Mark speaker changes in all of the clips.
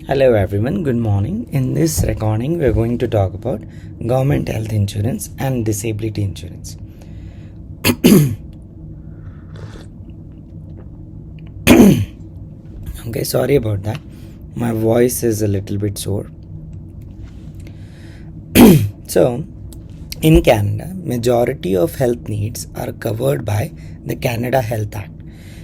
Speaker 1: Hello everyone, good morning. In this recording, we are going to talk about government health insurance and disability insurance. Okay, sorry about that. My voice is a little bit sore. So, in Canada, majority of health needs are covered by the Canada Health Act.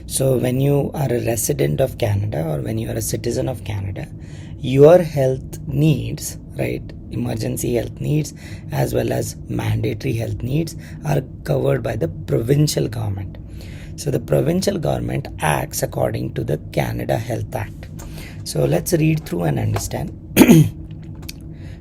Speaker 1: So when you are a resident of Canada or when you are a citizen of Canada, your health needs, right, emergency health needs as well as mandatory health needs are covered by the provincial government. So the provincial government acts according to the Canada Health Act. So let's read through and understand.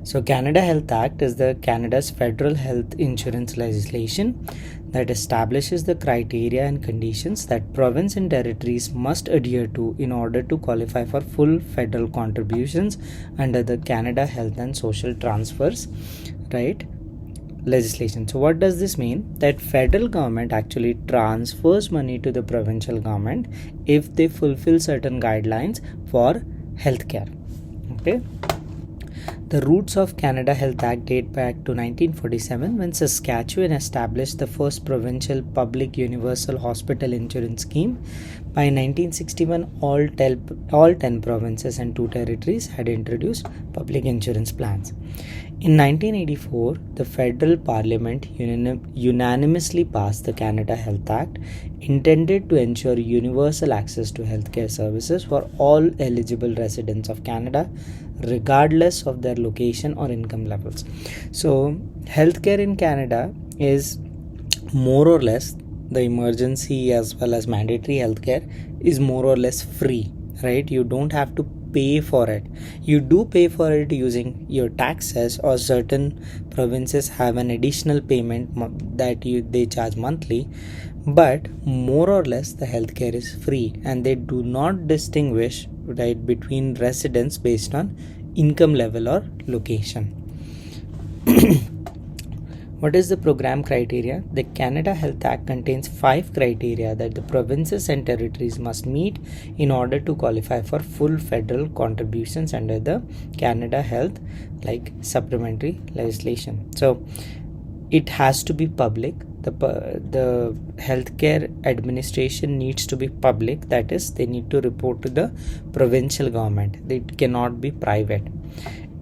Speaker 1: So Canada Health Act is the Canada's federal health insurance legislation that establishes the criteria and conditions that province and territories must adhere to in order to qualify for full federal contributions under the Canada Health and Social Transfers, right, legislation. So what does this mean? That federal government actually transfers money to the provincial government if they fulfill certain guidelines for healthcare. Okay. The roots of Canada Health Act date back to 1947 when Saskatchewan established the first provincial public universal hospital insurance scheme. By 1961, all 10 provinces and 2 territories had introduced public insurance plans. In 1984, the federal parliament unanimously passed the Canada Health Act, intended to ensure universal access to healthcare services for all eligible residents of Canada, regardless of their location or income levels. So, healthcare in Canada is more or less, the emergency as well as mandatory healthcare is more or less free, right? You don't have to pay for it. You do pay for it using your taxes, or certain provinces have an additional payment that they charge monthly, but more or less the healthcare is free, and they do not distinguish, right, between residents based on income level or location. What is the program criteria? The Canada Health Act contains 5 criteria that the provinces and territories must meet in order to qualify for full federal contributions under the Canada Health supplementary legislation. So it has to be public. The healthcare administration needs to be public, that is, they need to report to the provincial government. It cannot be private.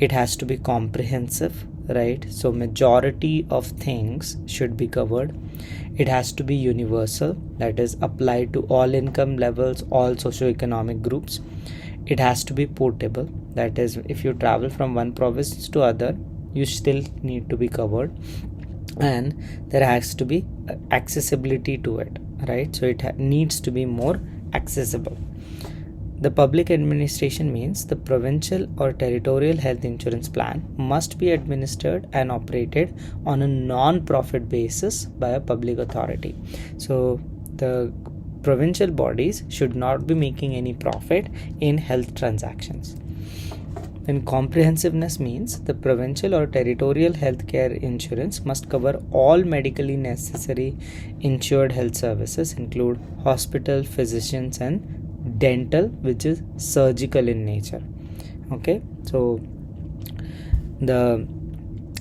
Speaker 1: It has to be comprehensive, right? So majority of things should be covered. It has to be universal, that is, applied to all income levels, all socioeconomic groups. It has to be portable, that is, if you travel from one province to other, you still need to be covered. And there has to be accessibility to it, right? So it needs to be more accessible. The public administration means the provincial or territorial health insurance plan must be administered and operated on a non-profit basis by a public authority. So the provincial bodies should not be making any profit in health transactions. Then comprehensiveness means the provincial or territorial healthcare insurance must cover all medically necessary insured health services, include hospital, physicians, and dental, which is surgical in nature. Okay, so the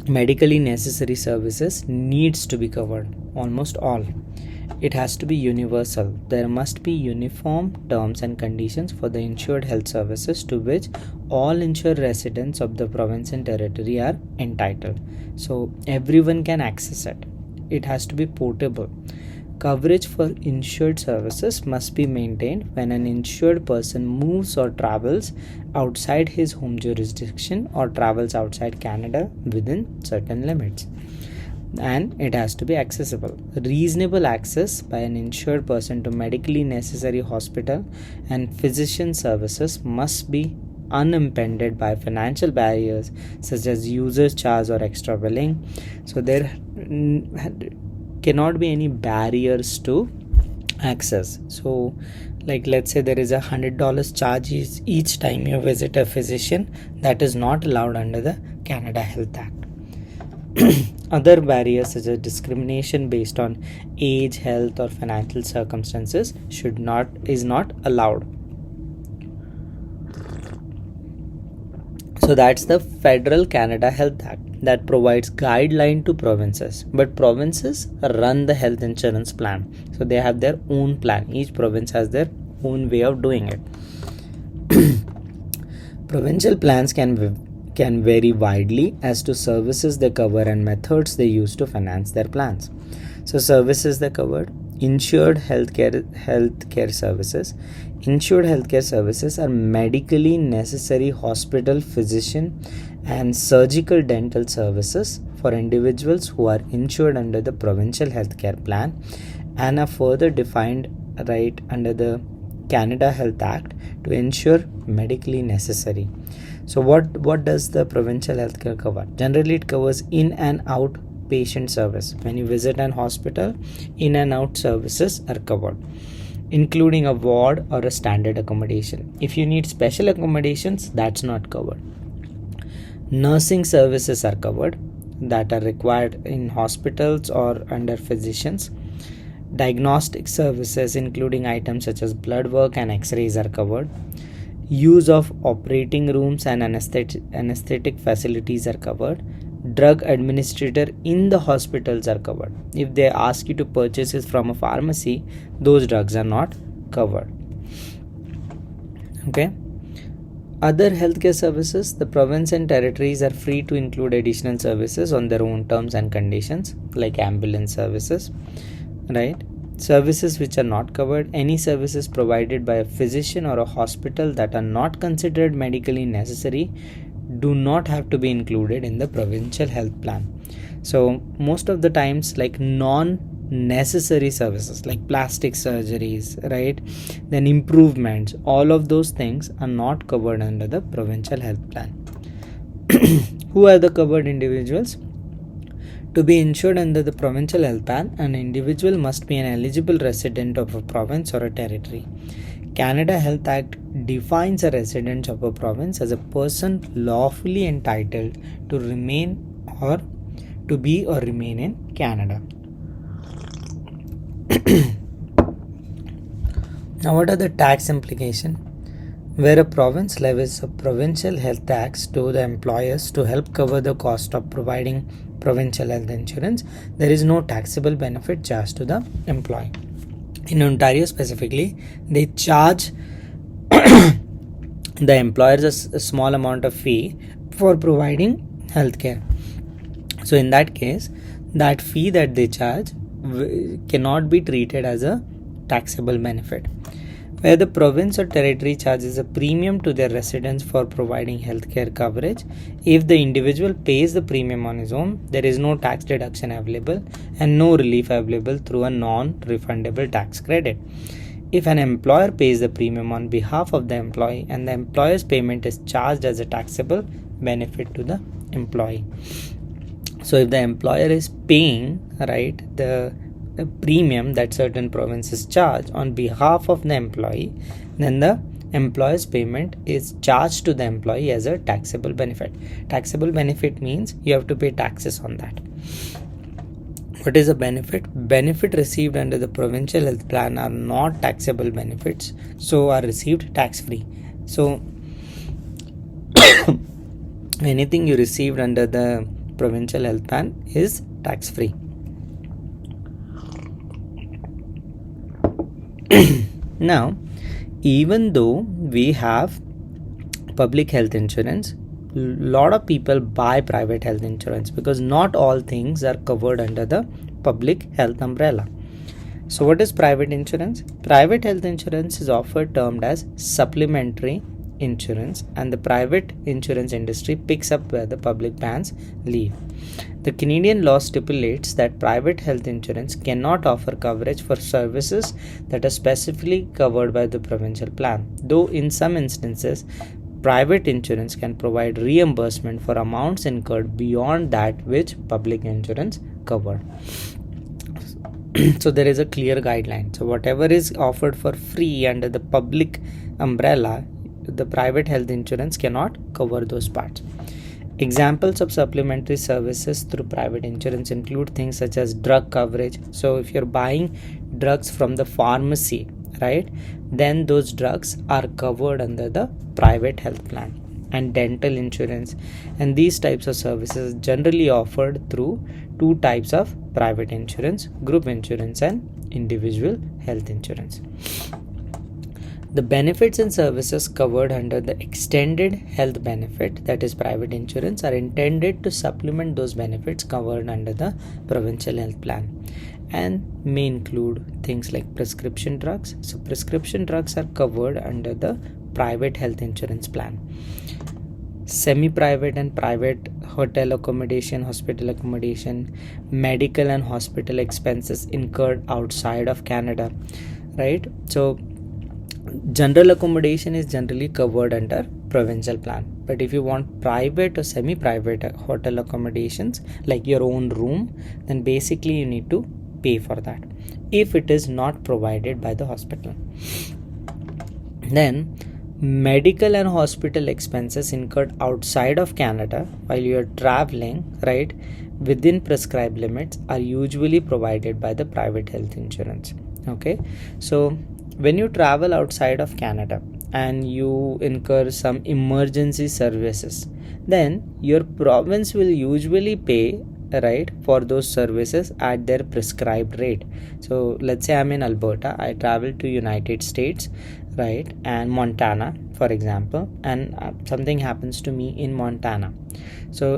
Speaker 1: medically necessary services needs to be covered, almost all. It has to be universal. There must be uniform terms and conditions for the insured health services to which all insured residents of the province and territory are entitled. So everyone can access it. It has to be portable. Coverage for insured services must be maintained when an insured person moves or travels outside his home jurisdiction or travels outside Canada within certain limits. And it has to be accessible. Reasonable access by an insured person to medically necessary hospital and physician services must be unimpeded by financial barriers such as user charge or extra billing. So there cannot be any barriers to access. So let's say there is $100 charge each time you visit a physician. That is not allowed under the Canada Health Act. Other barriers such as discrimination based on age, health, or financial circumstances is not allowed. So that's the Federal Canada Health Act that provides guideline to provinces, but provinces run the health insurance plan. So they have their own plan. Each province has their own way of doing it. Provincial plans can vary widely as to services they cover and methods they use to finance their plans. So services they covered: insured healthcare services. Insured healthcare services are medically necessary hospital, physician, and surgical dental services for individuals who are insured under the provincial healthcare plan and are further defined right under the Canada Health Act to ensure medically necessary. So what does the provincial healthcare cover? Generally, it covers in and out patient service. When you visit an hospital, in and out services are covered, including a ward or a standard accommodation. If you need special accommodations, that's not covered. Nursing services are covered that are required in hospitals or under physicians. Diagnostic services, including items such as blood work and x-rays, are covered. Use of operating rooms and anesthetic facilities are covered. Drug administrator in the hospitals are covered. If they ask you to purchase it from a pharmacy, those drugs are not covered. Okay. Other healthcare services, the province and territories are free to include additional services on their own terms and conditions, like ambulance services, right? Services which are not covered: any services provided by a physician or a hospital that are not considered medically necessary do not have to be included in the provincial health plan. So most of the times, like non-necessary services like plastic surgeries, right, then improvements, all of those things are not covered under the provincial health plan. Who are the covered individuals? To be insured under the provincial health plan, an individual must be an eligible resident of a province or a territory. Canada Health Act defines a resident of a province as a person lawfully entitled to remain or to be or remain in Canada. Now, what are the tax implications? Where a province levies a provincial health tax to the employers to help cover the cost of providing provincial health insurance, there is no taxable benefit charged to the employee. In Ontario specifically, they charge the employers a small amount of fee for providing healthcare. So in that case, that fee that they charge cannot be treated as a taxable benefit. Where the province or territory charges a premium to their residents for providing healthcare coverage, if the individual pays the premium on his own, there is no tax deduction available and no relief available through a non-refundable tax credit. If an employer pays the premium on behalf of the employee and the employer's payment is charged as a taxable benefit to the employee. So if the employer is paying, right, the premium that certain provinces charge on behalf of the employee, then the employer's payment is charged to the employee as a taxable benefit. Taxable benefit means you have to pay taxes on that. What is a benefit? Benefit received under the provincial health plan are not taxable benefits, so are received tax-free. So anything you received under the provincial health plan is tax-free. Now, even though we have public health insurance, a lot of people buy private health insurance because not all things are covered under the public health umbrella. So what is private insurance? Private health insurance is often termed as supplementary insurance, and the private insurance industry picks up where the public plans leave. The Canadian law stipulates that private health insurance cannot offer coverage for services that are specifically covered by the provincial plan, though in some instances, private insurance can provide reimbursement for amounts incurred beyond that which public insurance covered. So there is a clear guideline. So whatever is offered for free under the public umbrella, the private health insurance cannot cover those parts. Examples of supplementary services through private insurance include things such as drug coverage. So if you're buying drugs from the pharmacy, right, then those drugs are covered under the private health plan. and dental insurance, and these types of services generally offered through two types of private insurance: group insurance and individual health insurance. The benefits and services covered under the extended health benefit, that is private insurance, are intended to supplement those benefits covered under the provincial health plan and may include things like prescription drugs. So prescription drugs are covered under the private health insurance plan. Semi-private and private hotel accommodation, hospital accommodation, medical and hospital expenses incurred outside of Canada, right? So general accommodation is generally covered under provincial plan, but if you want private or semi-private hotel accommodations like your own room, then basically you need to pay for that if it is not provided by the hospital. Then medical and hospital expenses incurred outside of Canada while you are traveling, right, within prescribed limits are usually provided by the private health insurance. Okay, so when you travel outside of Canada and you incur some emergency services, then your province will usually pay, right, for those services at their prescribed rate. So let's say I'm in Alberta, I travel to United States, right, and Montana for example, and something happens to me in Montana. So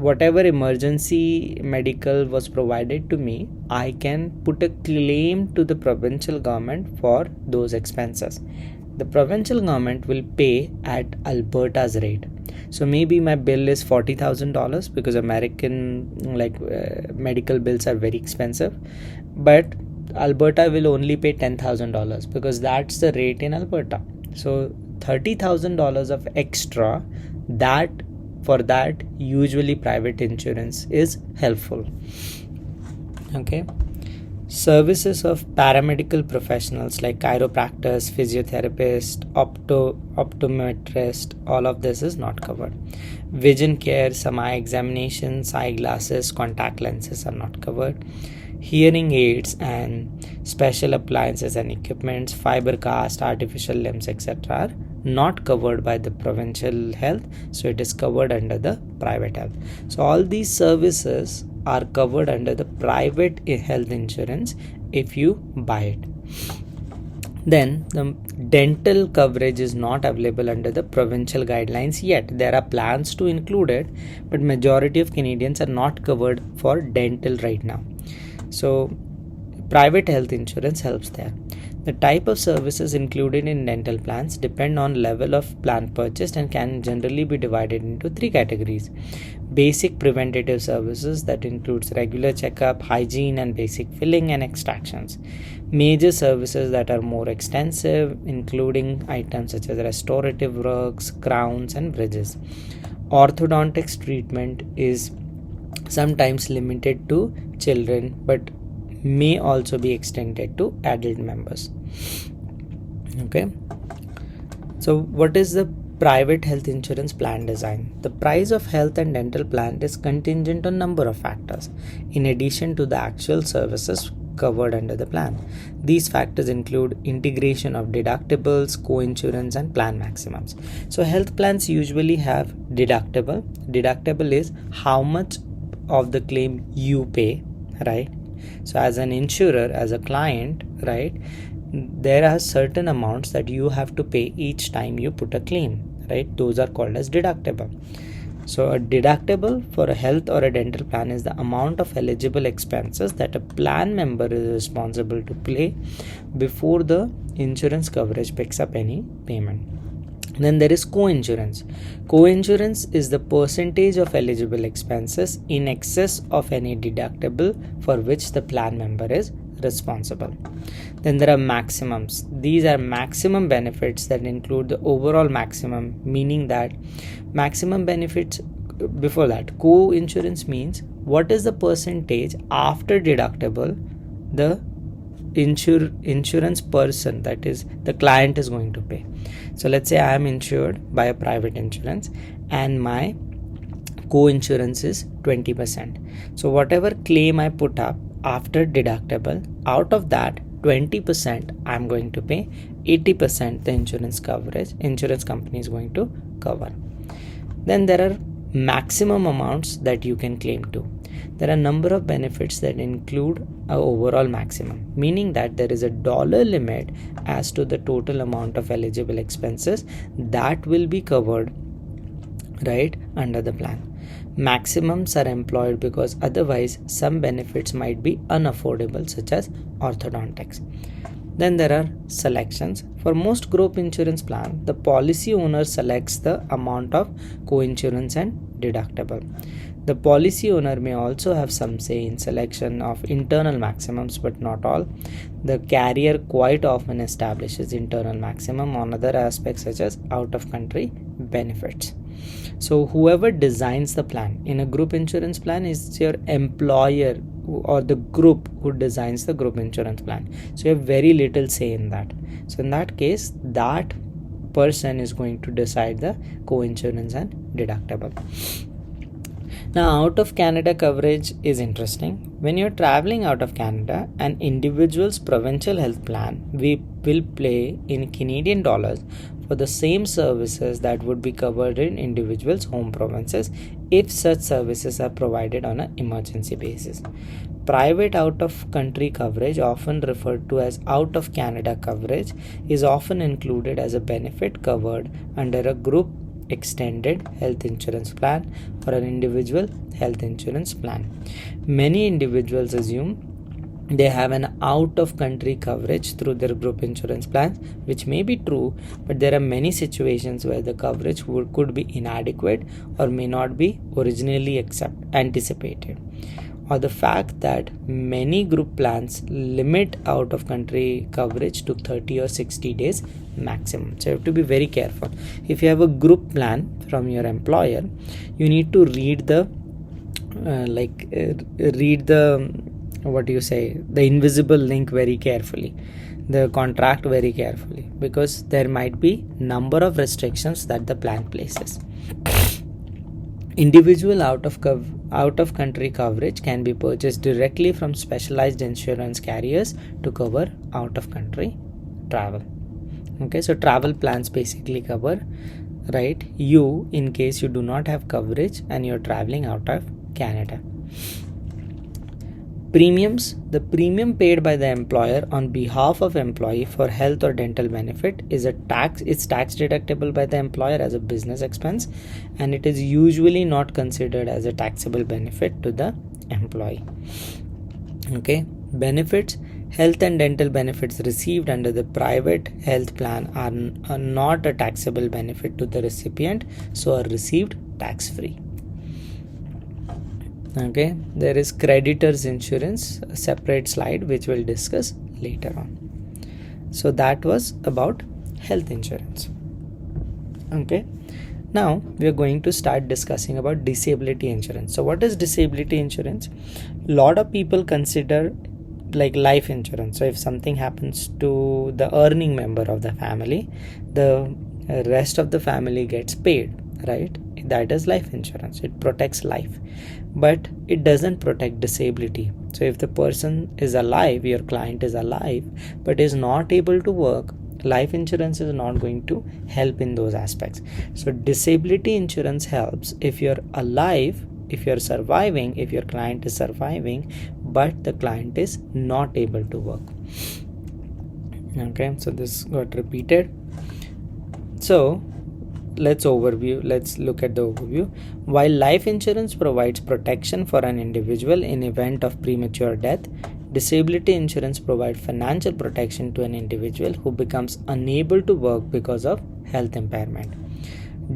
Speaker 1: whatever emergency medical was provided to me, I can put a claim to the provincial government for those expenses. The provincial government will pay at Alberta's rate. So maybe my bill is $40,000 because American medical bills are very expensive, but Alberta will only pay $10,000 because that's the rate in Alberta. So $30,000 of extra, that for that usually private insurance is helpful. Okay. Services of paramedical professionals like chiropractors, physiotherapists, optometrist, all of this is not covered. Vision care, some eye examinations, eyeglasses, contact lenses are not covered. Hearing aids and special appliances and equipments, fiber cast, artificial limbs, etc. are not covered by the provincial health, so it is covered under the private health. So all these services are covered under the private health insurance if you buy it. Then the dental coverage is not available under the provincial guidelines yet. There are plans to include it, but majority of Canadians are not covered for dental right now. So private health insurance helps there. The type of services included in dental plans depend on level of plan purchased and can generally be divided into three categories. Basic preventative services, that includes regular checkup, hygiene and basic filling and extractions. Major services that are more extensive, including items such as restorative works, crowns and bridges. Orthodontics treatment is sometimes limited to children but may also be extended to adult members. Okay, so what is the private health insurance plan design? The price of health and dental plan is contingent on number of factors in addition to the actual services covered under the plan. These factors include integration of deductibles, co-insurance and plan maximums. So health plans usually have deductible. Deductible is how much of the claim you pay, right? So as an insurer, as a client, right, there are certain amounts that you have to pay each time you put a claim, right? Those are called as deductible. So a deductible for a health or a dental plan is the amount of eligible expenses that a plan member is responsible to pay before the insurance coverage picks up any payment. Then there is co-insurance. Co-insurance is the percentage of eligible expenses in excess of any deductible for which the plan member is responsible. Then there are maximums. These are maximum benefits that include the overall maximum, meaning that maximum benefits before that. Co-insurance means what is the percentage after deductible the insurance person, that is the client, is going to pay. So let's say I am insured by a private insurance and my co-insurance is 20%. So whatever claim I put up after deductible, out of that 20% I'm going to pay, 80% the insurance company is going to cover. Then there are maximum amounts that you can claim to. There are a number of benefits that include an overall maximum, meaning that there is a dollar limit as to the total amount of eligible expenses that will be covered, right, under the plan. Maximums are employed because otherwise some benefits might be unaffordable, such as orthodontics. Then there are selections. For most group insurance plan, the policy owner selects the amount of co-insurance and deductible. The policy owner may also have some say in selection of internal maximums, but not all. The carrier quite often establishes internal maximum on other aspects such as out-of-country benefits. So whoever designs the plan in a group insurance plan is your employer or the group who designs the group insurance plan. So you have very little say in that. So in that case, that person is going to decide the co-insurance and deductible. Now, out of Canada coverage is interesting. When you're traveling out of Canada, an individual's provincial health plan will pay in Canadian dollars for the same services that would be covered in individuals' home provinces if such services are provided on an emergency basis. Private out-of-country coverage, often referred to as out-of-Canada coverage, is often included as a benefit covered under a group extended health insurance plan or an individual health insurance plan. Many individuals assume they have an out-of-country coverage through their group insurance plans, which may be true, but there are many situations where the coverage could be inadequate or may not be originally anticipated. Or the fact that many group plans limit out-of-country coverage to 30 or 60 days maximum. So you have to be very careful. If you have a group plan from your employer, you need to read the the invisible link very carefully, the contract very carefully, because there might be number of restrictions that the plan places. Individual out-of-country coverage can be purchased directly from specialized insurance carriers to cover out-of-country travel. Okay, so travel plans basically cover, right, you in case you do not have coverage and you're traveling out of Canada. Premiums. The premium paid by the employer on behalf of employee for health or dental benefit is tax deductible by the employer as a business expense, and it is usually not considered as a taxable benefit to the employee. Okay, benefits. Health and dental benefits received under the private health plan are not a taxable benefit to the recipient, so are received tax-free. Okay, there is creditors insurance, a separate slide which we'll discuss later on. So that was about health insurance. Okay, now we are going to start discussing about disability insurance. So what is disability insurance? A lot of people consider like life insurance. So if something happens to the earning member of the family, the rest of the family gets paid, right? That is life insurance. It protects life, but it doesn't protect disability. So if the person is alive, your client is alive, but is not able to work, life insurance is not going to help in those aspects. So disability insurance helps if you're alive, if you're surviving, if your client is surviving, but the client is not able to work. Okay, so this got repeated. So let's look at the overview. While life insurance provides protection for an individual in event of premature death, disability insurance provides financial protection to an individual who becomes unable to work because of health impairment.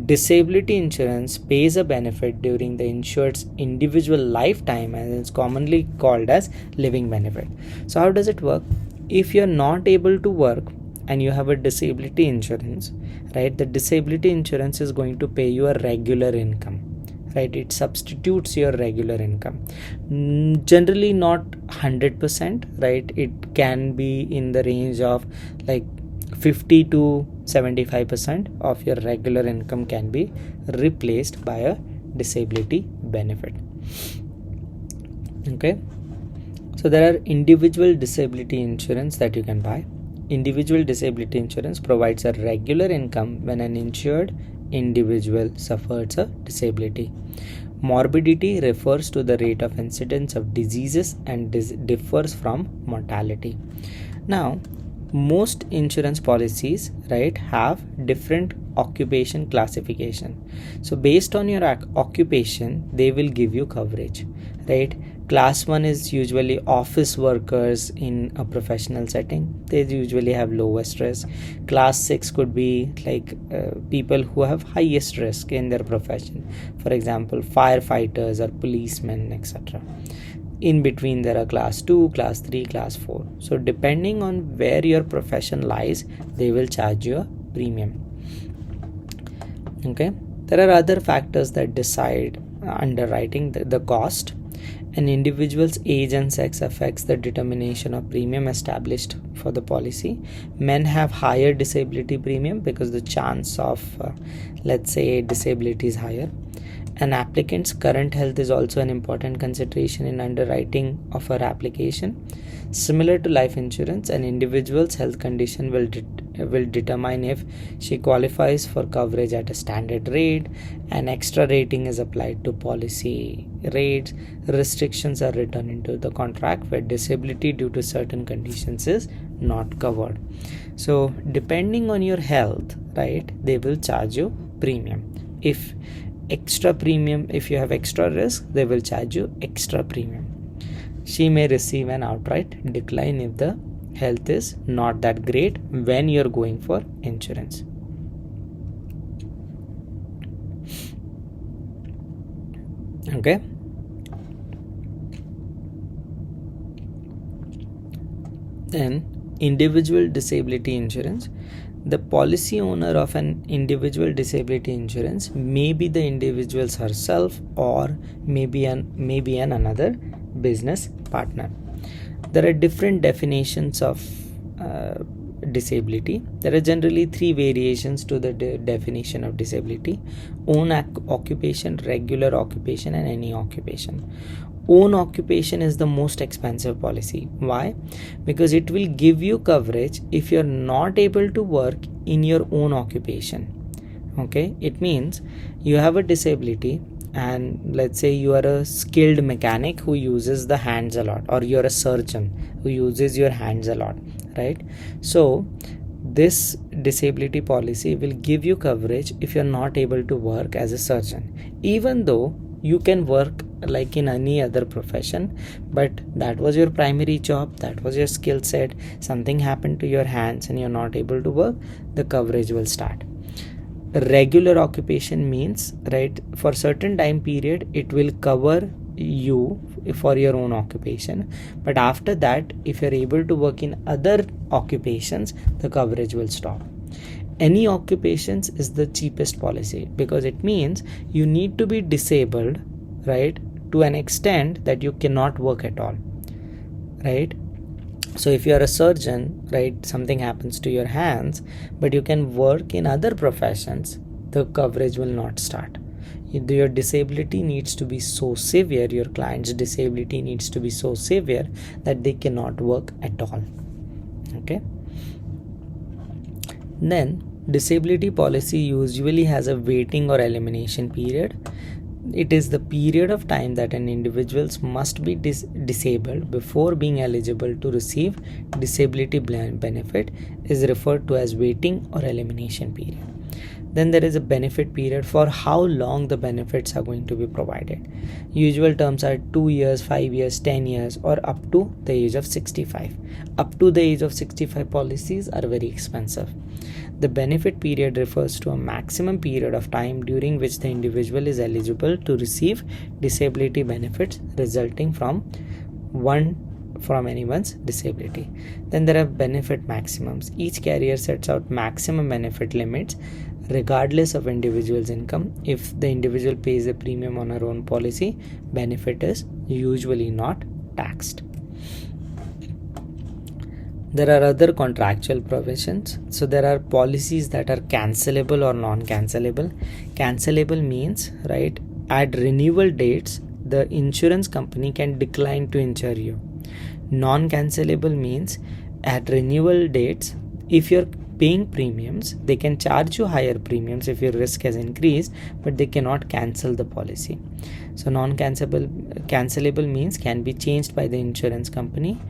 Speaker 1: Disability insurance pays a benefit during the insured's individual lifetime and is commonly called as living benefit. So how does it work? If you're not able to work and you have a disability insurance, right, the disability insurance is going to pay you a regular income, right? It substitutes your regular income. Generally not 100%, right? It can be in the range of like 50 to 75% of your regular income can be replaced by a disability benefit. Okay, so there are individual disability insurance that you can buy. Individual disability insurance provides a regular income when an insured individual suffers a disability. Morbidity refers to the rate of incidence of diseases and differs from mortality. Now, most insurance policies, right, have different occupation classification. So based on your occupation, they will give you coverage, right? Class 1 is usually office workers in a professional setting. They usually have lowest risk. Class 6 could be like people who have highest risk in their profession. For example, firefighters or policemen, etc. In between there are class 2, class 3, class 4. So depending on where your profession lies, they will charge you a premium. Okay. There are other factors that decide underwriting the cost. An individual's age and sex affects the determination of premium established for the policy. Men have higher disability premium because the chance of let's say disability is higher. An applicant's current health is also an important consideration in underwriting of her application. Similar to life insurance, an individual's health condition will determine if she qualifies for coverage at a standard rate. An extra rating is applied to policy rates. Restrictions are written into the contract where disability due to certain conditions is not covered. So depending on your health, right, they will charge you premium. If you have extra risk, they will charge you extra premium. She may receive an outright decline if the health is not that great when you're going for insurance. Okay. Then individual disability insurance. The policy owner of an individual disability insurance may be the individual herself or maybe another business partner. There are different definitions of disability. There are generally 3 variations to the definition of disability: own occupation, regular occupation, and any occupation. Own occupation is the most expensive policy. Why? Because it will give you coverage if you're not able to work in your own occupation. Okay, it means you have a disability and let's say you are a skilled mechanic who uses the hands a lot, or you're a surgeon who uses your hands a lot, right? So this disability policy will give you coverage if you're not able to work as a surgeon, even though you can work like in any other profession, but that was your primary job, that was your skill set, something happened to your hands and you're not able to work, the coverage will start. Regular occupation means, right, for certain time period it will cover you for your own occupation, but after that if you're able to work in other occupations, the coverage will stop. Any occupations is the cheapest policy because it means you need to be disabled, right, to an extent that you cannot work at all, right? So if you are a surgeon, right, something happens to your hands, but you can work in other professions, the coverage will not start. Your disability needs to be so severe, your client's disability needs to be so severe that they cannot work at all. Okay. Then disability policy usually has a waiting or elimination period. It is the period of time that an individual must be disabled before being eligible to receive disability benefit is referred to as waiting or elimination period. Then there is a benefit period for how long the benefits are going to be provided. Usual terms are 2 years, 5 years, 10 years, or up to the age of 65. Up to the age of 65 policies are very expensive. The benefit period refers to a maximum period of time during which the individual is eligible to receive disability benefits resulting from anyone's disability. Then there are benefit maximums. Each carrier sets out maximum benefit limits regardless of individual's income. If the individual pays a premium on her own policy, benefit is usually not taxed. There are other contractual provisions. So there are policies that are cancelable or non-cancelable. Cancelable means, right, at renewal dates, the insurance company can decline to insure you. Non-cancelable means at renewal dates, if your paying premiums, they can charge you higher premiums if your risk has increased, but they cannot cancel the policy. So cancelable means can be changed by the insurance company.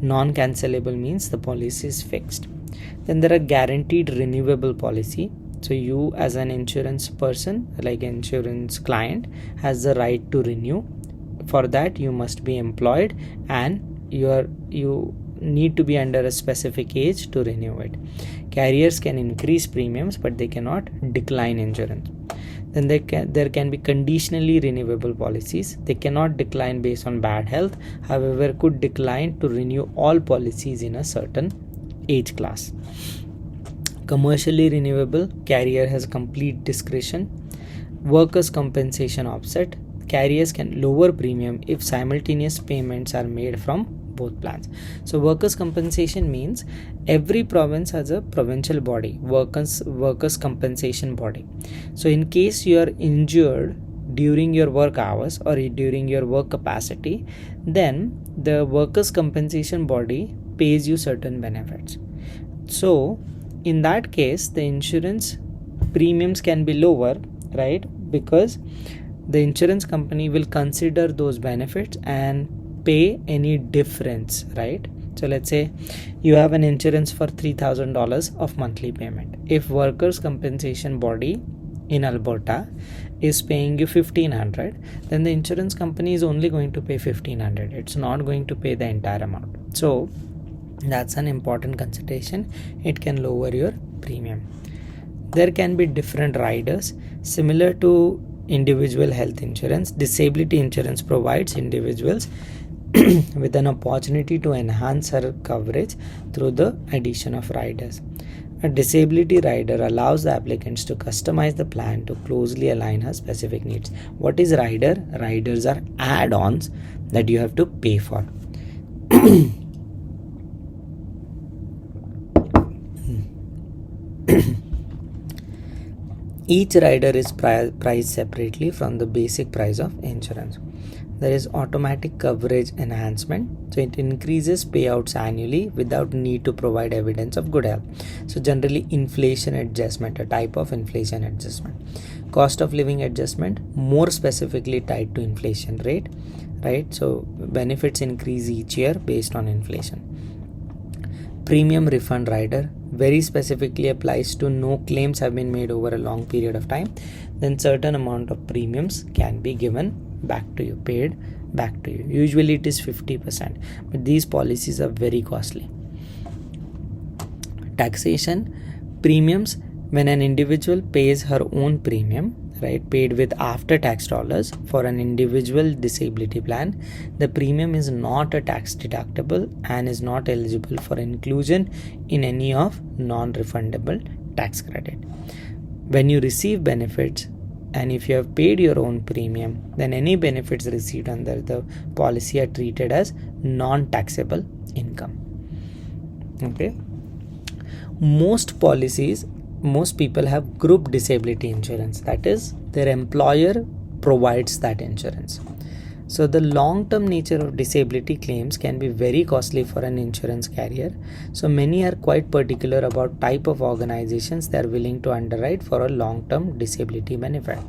Speaker 1: Non-cancelable means the policy is fixed. Then there are guaranteed renewable policy. So you as an insurance person, like insurance client, has the right to renew. For that you must be employed and you need to be under a specific age to renew it. Carriers can increase premiums, but they cannot decline insurance. Then there can be conditionally renewable policies. They cannot decline based on bad health, however could decline to renew all policies in a certain age class. Commercially renewable, carrier has complete discretion. Workers' compensation offset, carriers can lower premium if simultaneous payments are made from both plans. So workers' compensation means every province has a provincial body, workers' compensation body. So in case you are injured during your work hours or during your work capacity, then the workers' compensation body pays you certain benefits. So in that case, the insurance premiums can be lower, right? Because the insurance company will consider those benefits and pay any difference, right? So let's say you have an insurance for $3,000 of monthly payment. If workers' compensation body in Alberta is paying you $1,500, then the insurance company is only going to pay $1,500. It's not going to pay the entire amount. So that's an important consideration. It can lower your premium. There can be different riders. Similar to individual health insurance, disability insurance provides individuals with an opportunity to enhance her coverage through the addition of riders. A disability rider allows the applicants to customize the plan to closely align her specific needs. What is rider? Riders are add-ons that you have to pay for. Each rider is priced separately from the basic price of insurance. There is automatic coverage enhancement, so it increases payouts annually without need to provide evidence of good health. So generally inflation adjustment, a type of inflation adjustment. Cost of living adjustment, more specifically tied to inflation rate, right? So benefits increase each year based on inflation. Premium refund rider very specifically applies to no claims have been made over a long period of time, then certain amount of premiums can be given back to you, paid back to you. Usually it is 50%, but these policies are very costly. Taxation, premiums, when an individual pays her own premium, right, paid with after tax dollars for an individual disability plan, the premium is not a tax deductible and is not eligible for inclusion in any of non-refundable tax credit. When you receive benefits, and if you have paid your own premium, then any benefits received under the policy are treated as non-taxable income. Okay. Most people have group disability insurance, that is, their employer provides that insurance. So the long-term nature of disability claims can be very costly for an insurance carrier. So many are quite particular about type of organizations they are willing to underwrite for a long-term disability benefit.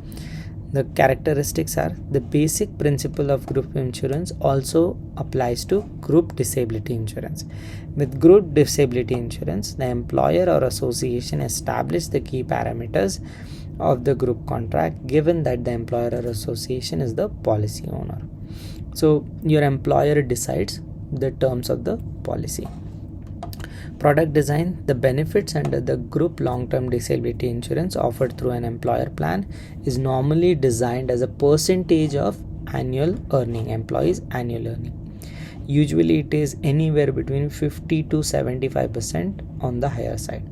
Speaker 1: The characteristics are: the basic principle of group insurance also applies to group disability insurance. With group disability insurance, the employer or association establishes the key parameters of the group contract, given that the employer or association is the policy owner. So your employer decides the terms of the policy. Product design, the benefits under the group long-term disability insurance offered through an employer plan is normally designed as a percentage of annual earning, employees' annual earning. Usually it is anywhere between 50 to 75% on the higher side.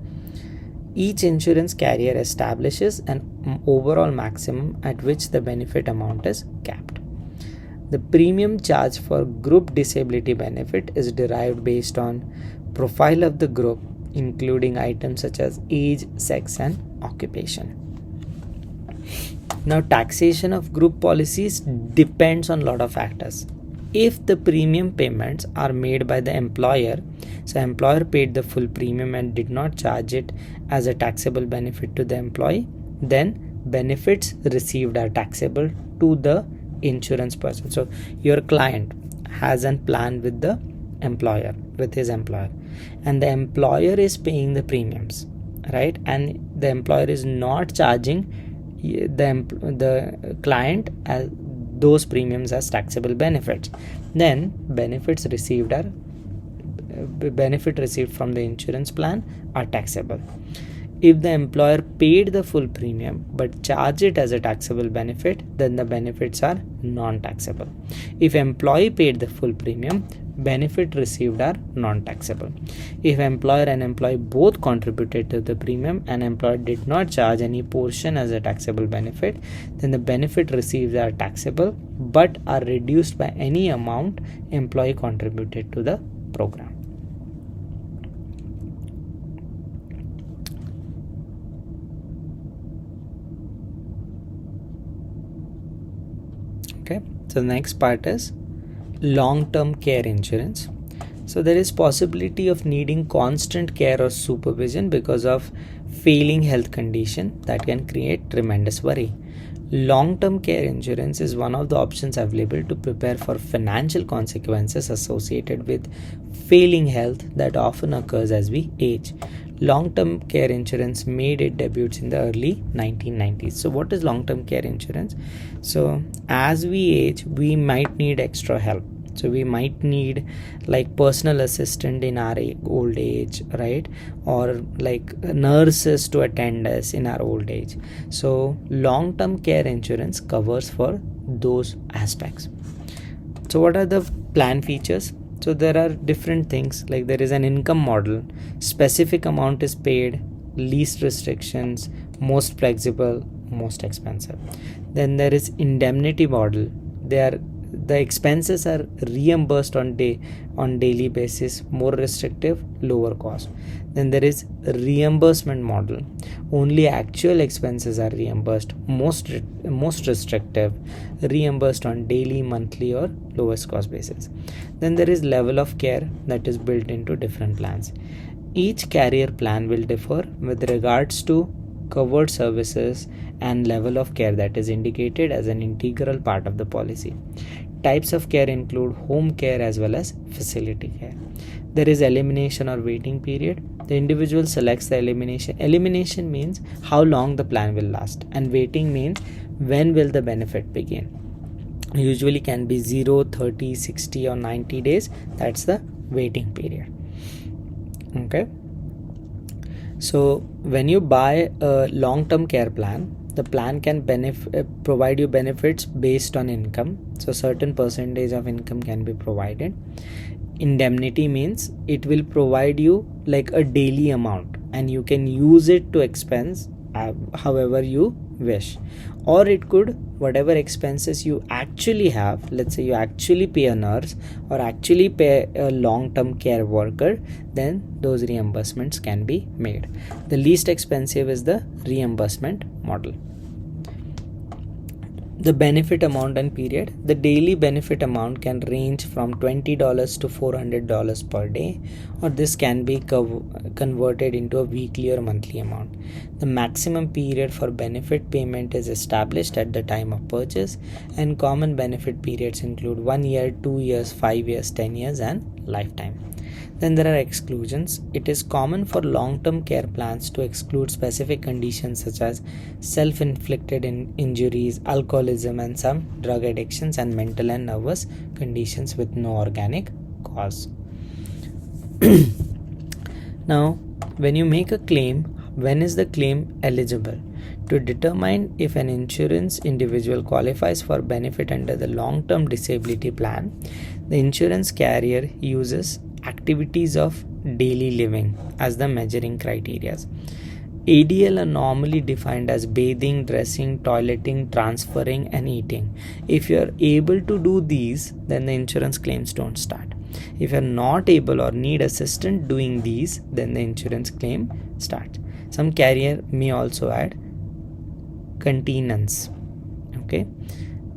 Speaker 1: Each insurance carrier establishes an overall maximum at which the benefit amount is capped. The premium charge for group disability benefit is derived based on profile of the group, including items such as age, sex, and occupation. Now, taxation of group policies depends on a lot of factors. if the premium payments are made by the employer, so employer paid the full premium and did not charge it as a taxable benefit to the employee, then benefits received are taxable to the insurance person. So your client has a plan with the employer, with his employer, and the employer is paying the premiums, right? And the employer is not charging the client as those premiums as taxable benefits, then benefit received from the insurance plan are taxable. If the employer paid the full premium but charged it as a taxable benefit, then the benefits are non-taxable. If employee paid the full premium, benefit received are non-taxable. If employer and employee both contributed to the premium and employer did not charge any portion as a taxable benefit, then the benefit received are taxable but are reduced by any amount employee contributed to the program. Okay, so the next part is long-term care insurance. So there is possibility of needing constant care or supervision because of failing health condition that can create tremendous worry. Long-term care insurance is one of the options available to prepare for financial consequences associated with failing health that often occurs as we age. Long-term care insurance made its debuts in the early 1990s. So what is long-term care insurance? So as we age, we might need extra help. So we might need like personal assistant in our old age, right? Or like nurses to attend us in our old age. So long-term care insurance covers for those aspects. So what are the plan features? So there are different things, like there is an income model, specific amount is paid, least restrictions, most flexible, most expensive. Then there is indemnity model. The expenses are reimbursed on daily basis, more restrictive, lower cost. Then there is reimbursement model. Only actual expenses are reimbursed, most restrictive, reimbursed on daily, monthly or lowest cost basis. Then there is level of care that is built into different plans. Each carrier plan will differ with regards to covered services and level of care that is indicated as an integral part of the policy. Types of care include home care as well as facility care. There is elimination or waiting period. The individual selects the elimination. Elimination means how long the plan will last, and waiting means when will the benefit begin. Usually can be 0, 30, 60 or 90 days. That's the waiting period. Okay. So when you buy a long-term care plan, the plan can provide you benefits based on income. So certain percentage of income can be provided. Indemnity means it will provide you like a daily amount and you can use it to expense however you wish. Or it could, whatever expenses you actually have, let's say you actually pay a nurse or actually pay a long-term care worker, then those reimbursements can be made. The least expensive is the reimbursement model. The benefit amount and period. The daily benefit amount can range from $20 to $400 per day, or this can be converted into a weekly or monthly amount. The maximum period for benefit payment is established at the time of purchase, and common benefit periods include 1 year, 2 years, 5 years, 10 years, and lifetime. Then there are exclusions. It is common for long-term care plans to exclude specific conditions such as self-inflicted injuries, alcoholism, and some drug addictions, and mental and nervous conditions with no organic cause. Now, when you make a claim, when is the claim eligible? To determine if an insurance individual qualifies for benefit under the long-term disability plan, the insurance carrier uses activities of daily living as the measuring criteria. ADL are normally defined as bathing, dressing, toileting, transferring, and eating. If you are able to do these, then the insurance claims don't start. If you are not able or need assistance doing these, then the insurance claim starts. Some carrier may also add continence. Okay.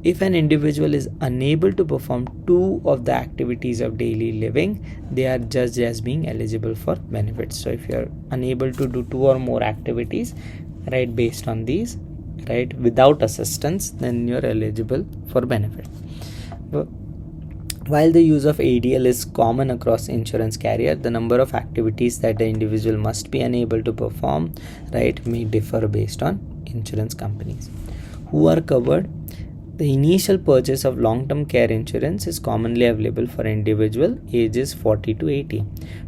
Speaker 1: If an individual is unable to perform 2 of the activities of daily living, they are judged as being eligible for benefits. So if you are unable to do 2 or more activities, right, based on these, right, without assistance, then you are eligible for benefit. While the use of ADL is common across insurance carrier, the number of activities that the individual must be unable to perform, right, may differ based on insurance companies. Who are covered? The initial purchase of long-term care insurance is commonly available for individual ages 40 to 80.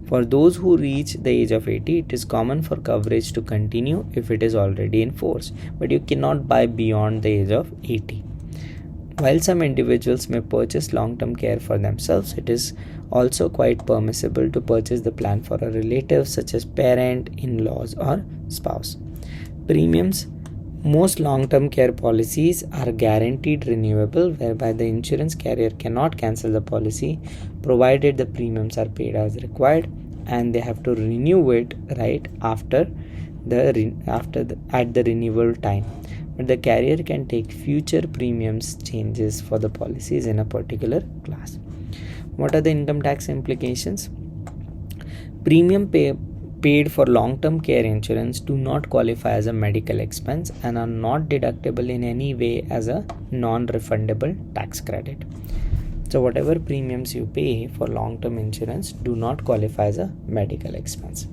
Speaker 1: For those who reach the age of 80, it is common for coverage to continue if it is already in force, but you cannot buy beyond the age of 80. While some individuals may purchase long-term care for themselves, it is also quite permissible to purchase the plan for a relative such as parent, in-laws or spouse. Premiums. Most long-term care policies are guaranteed renewable, whereby the insurance carrier cannot cancel the policy provided the premiums are paid as required, and they have to renew it right at the renewal time. But the carrier can take future premiums changes for the policies in a particular class. What are the income tax implications? Premium paid for long-term care insurance do not qualify as a medical expense and are not deductible in any way as a non-refundable tax credit. So whatever premiums you pay for long-term insurance do not qualify as a medical expense,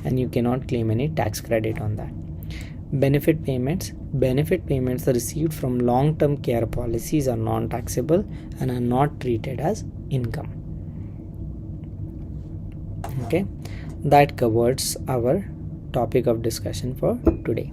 Speaker 1: and you cannot claim any tax credit on that. Benefit payments received from long-term care policies are non-taxable and are not treated as income. Okay, that covers our topic of discussion for today.